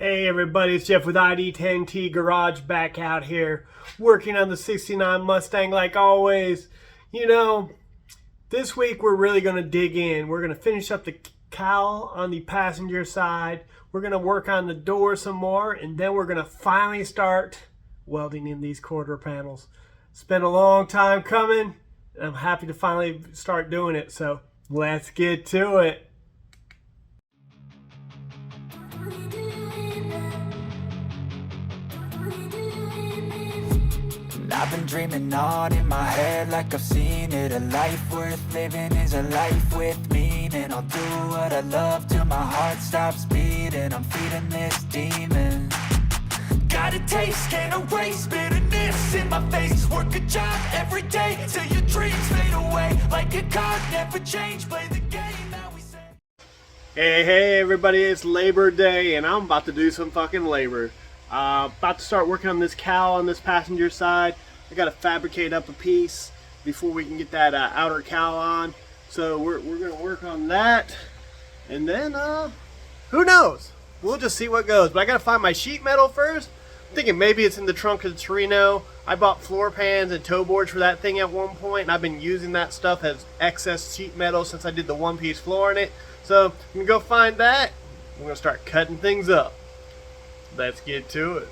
Hey everybody, it's Jeff with ID10T Garage back out here working on the 69 Mustang like always. You know, this week we're really going to dig in. We're going to finish up the cowl on the passenger side. We're going to work on the door some more, and then we're going to finally start welding in these quarter panels. It's been a long time coming, and I'm happy to finally start doing it. So let's get to it. I've been dreaming on in my head like I've seen it. A life worth living is a life with meaning. I'll do what I love till my heart stops beating. I'm feeding this demon. Got a taste, can't erase bitterness in my face. Work a job every day till your dreams fade away. Like a card, never change, play the game that we say. Hey everybody, it's Labor Day and I'm about to do some fucking labor. About to start working on this cowl on this passenger side. I gotta fabricate up a piece before we can get that outer cowl on. So we're gonna work on that, and then who knows? We'll just see what goes. But I gotta find my sheet metal first. I'm thinking maybe it's in the trunk of the Torino. I bought floor pans and toe boards for that thing at one point, and I've been using that stuff as excess sheet metal since I did the one-piece floor in it. So I'm gonna go find that. We're gonna start cutting things up. Let's get to it.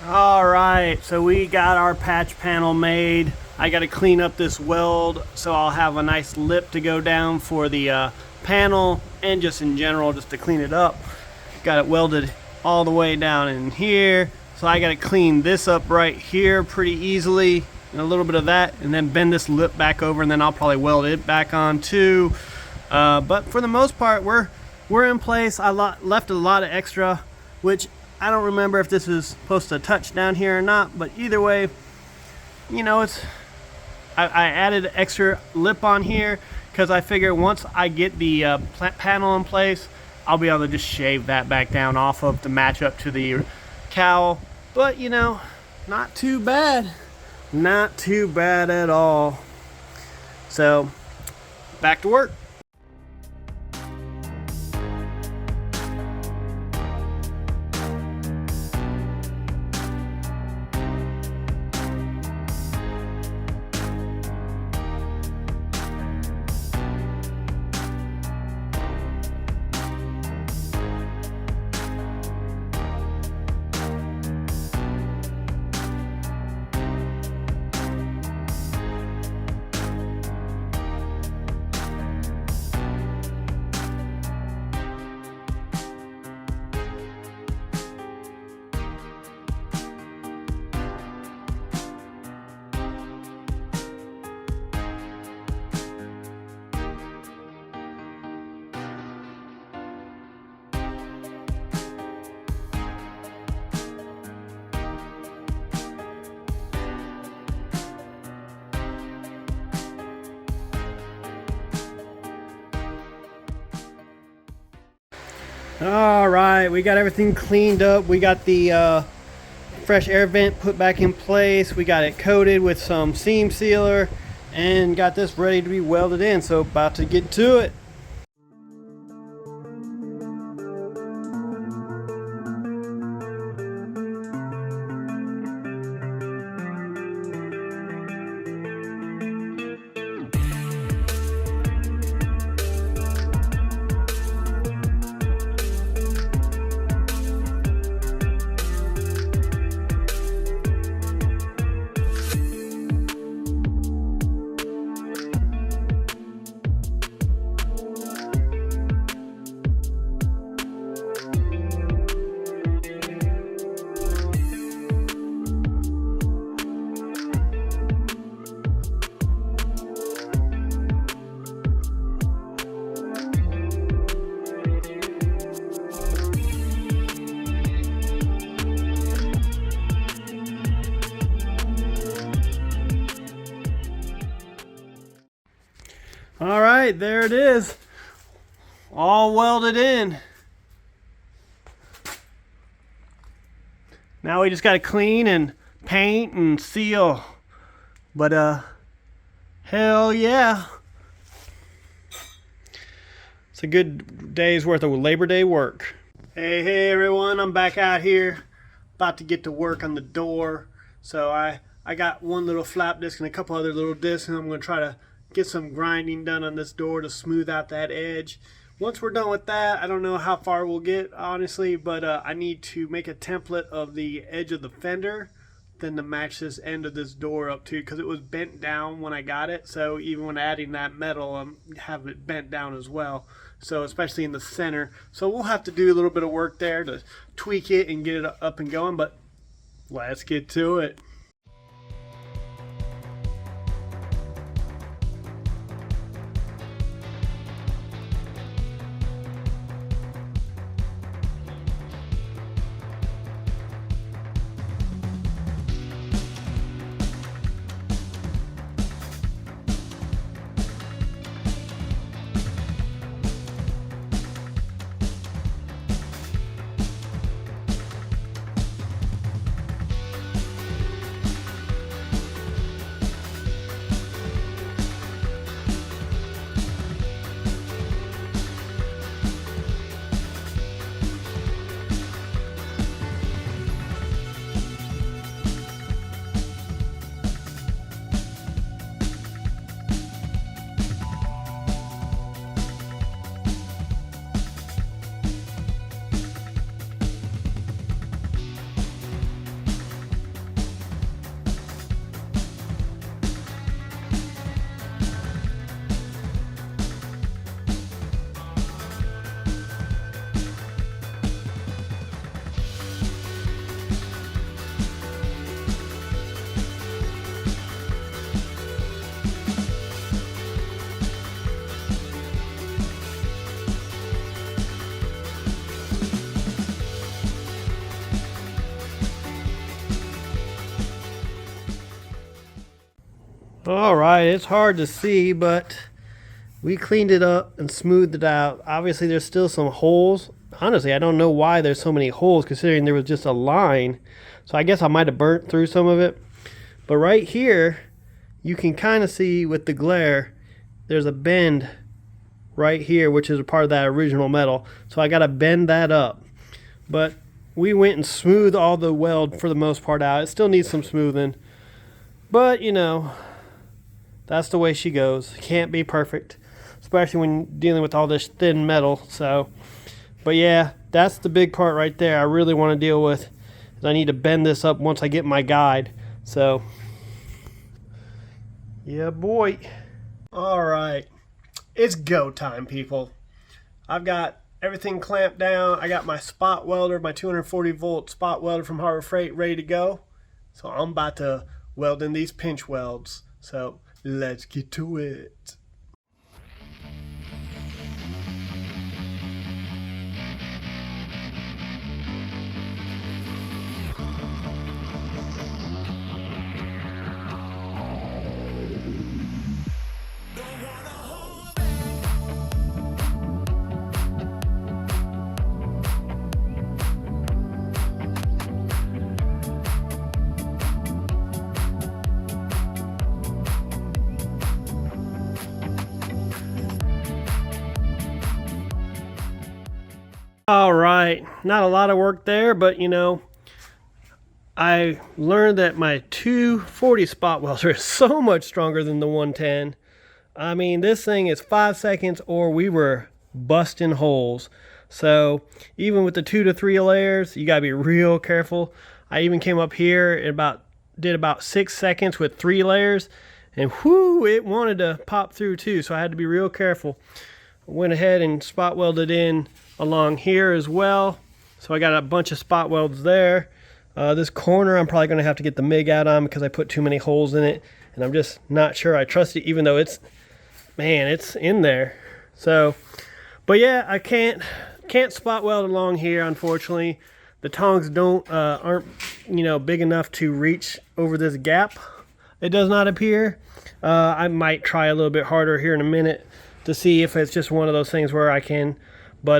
Alright, so we got our patch panel made. I got to clean up this weld so I'll have a nice lip to go down for the panel, and just in general just to clean it up. Got it welded all the way down in here, so I got to clean this up right here pretty easily, and a little bit of that, and then bend this lip back over, and then I'll probably weld it back on too. But for the most part we're in place. I left a lot of extra, which I don't remember if this is supposed to touch down here or not, but either way, you know, I added extra lip on here because I figure once I get the panel in place, I'll be able to just shave that back down off of to match up to the cowl. But you know, not too bad, not too bad at all. So back to work. All right, we got everything cleaned up. We got the fresh air vent put back in place. We got it coated with some seam sealer and got this ready to be welded in. So about to get to it. All right, there it is. All welded in. Now we just got to clean and paint and seal. But hell yeah. It's a good day's worth of Labor Day work. Hey everyone, I'm back out here. About to get to work on the door. So I got one little flap disc and a couple other little discs, and I'm going to try to get some grinding done on this door to smooth out that edge. Once we're done with that, I don't know how far we'll get, honestly, but I need to make a template of the edge of the fender then to match this end of this door up too, because it was bent down when I got it. So even when adding that metal, have it bent down as well. So especially in the center. So we'll have to do a little bit of work there to tweak it and get it up and going, but let's get to it. All right, it's hard to see, but we cleaned it up and smoothed it out. Obviously, there's still some holes. Honestly, I don't know why there's so many holes, considering there was just a line. So I guess I might have burnt through some of it. But right here, you can kind of see with the glare, there's a bend right here, which is a part of that original metal. So I got to bend that up. But we went and smoothed all the weld for the most part out. It still needs some smoothing. But, you know, that's the way she goes. Can't be perfect, especially when dealing with all this thin metal. So, but yeah, that's the big part right there I really want to deal with. Is I need to bend this up once I get my guide. So, yeah, boy. All right, it's go time, people. I've got everything clamped down. I got my spot welder, my 240 volt spot welder from Harbor Freight ready to go. So I'm about to weld in these pinch welds. So let's get to it. All right, not a lot of work there, but you know, I learned that my 240 spot welder is so much stronger than the 110. I mean, this thing is 5 seconds or we were busting holes. So even with the 2 to 3 layers, you gotta be real careful. I even came up here and did about 6 seconds with 3 layers, and whoo, it wanted to pop through too, so I had to be real careful. Went ahead and spot welded in along here as well, so I got a bunch of spot welds there. This corner I'm probably going to have to get the MIG out on because I put too many holes in it, and I'm just not sure I trust it, even though it's in there. So, but yeah, I can't spot weld along here, unfortunately. The tongs aren't big enough to reach over this gap. It does not appear. I might try a little bit harder here in a minute to see if it's just one of those things where I can. But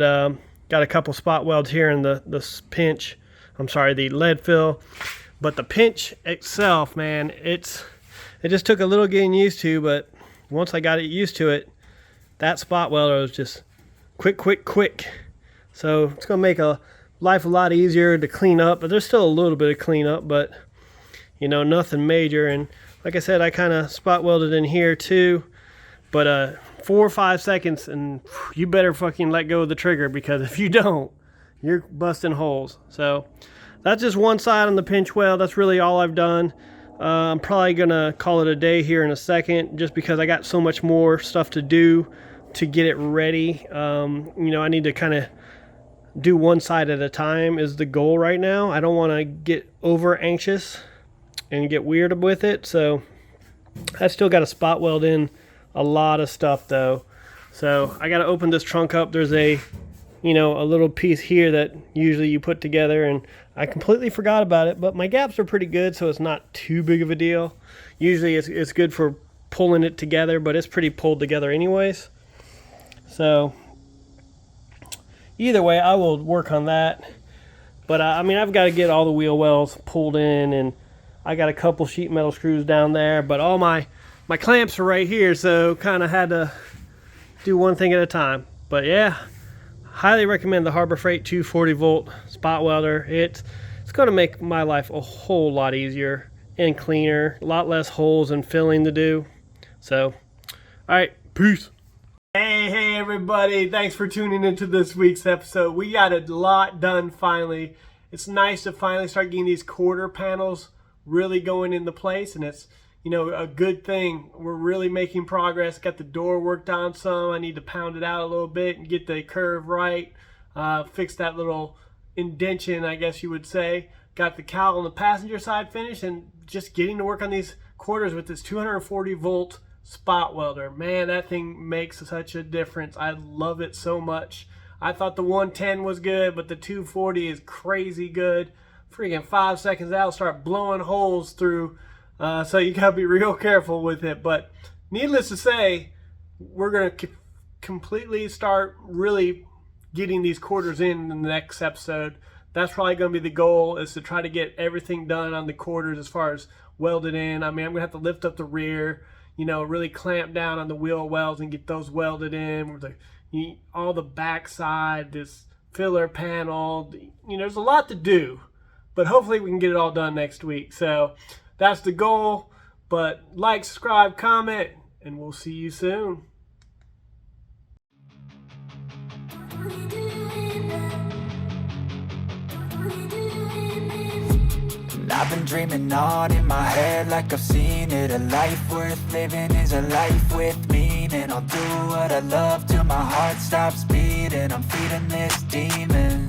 got a couple spot welds here in the pinch. I'm sorry, the lead fill. But the pinch itself, man, it just took a little getting used to. But once I got it used to it, that spot welder was just quick. So it's gonna make life a lot easier to clean up. But there's still a little bit of cleanup, but you know, nothing major. And like I said, I kind of spot welded in here too. But 4 or 5 seconds, and you better fucking let go of the trigger, because if you don't, you're busting holes. So that's just one side on the pinch weld. That's really all I've done. I'm probably gonna call it a day here in a second, just because I got so much more stuff to do to get it ready. You know, I need to kind of do one side at a time is the goal right now. I don't want to get over anxious and get weird with it. So I still got to spot weld in a lot of stuff though. So I got to open this trunk up. There's a little piece here that usually you put together, and I completely forgot about it, but my gaps are pretty good, so it's not too big of a deal. Usually it's good for pulling it together, but it's pretty pulled together anyways. So either way, I will work on that. But I mean, I've got to get all the wheel wells pulled in, and I got a couple sheet metal screws down there, but all my clamps are right here, so kind of had to do one thing at a time. But yeah, highly recommend the Harbor Freight 240 volt spot welder. It's going to make my life a whole lot easier and cleaner, a lot less holes and filling to do. So, all right, peace. Hey everybody, thanks for tuning into this week's episode. We got a lot done finally. It's nice to finally start getting these quarter panels really going into place, and it's a good thing. We're really making progress. Got the door worked on some. I need to pound it out a little bit and get the curve right. Fix that little indentation, I guess you would say. Got the cowl on the passenger side finished, and just getting to work on these quarters with this 240 volt spot welder. Man, that thing makes such a difference. I love it so much. I thought the 110 was good, but the 240 is crazy good. Freaking 5 seconds out, start blowing holes through. So you gotta be real careful with it. But needless to say, we're gonna completely start really getting these quarters in the next episode. That's probably gonna be the goal, is to try to get everything done on the quarters as far as welded in. I mean, I'm gonna have to lift up the rear, really clamp down on the wheel welds and get those welded in with all the backside, this filler panel. There's a lot to do, but hopefully we can get it all done next week. So that's the goal. But like, subscribe, comment, and we'll see you soon. I've been dreaming on in my head like I've seen it. A life worth living is a life with meaning. I'll do what I love till my heart stops beating. I'm feeding this demon.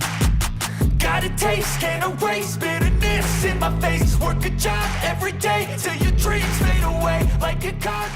Got a taste, can't erase bitterness in my face. Work a job every day till your dreams fade away like a card.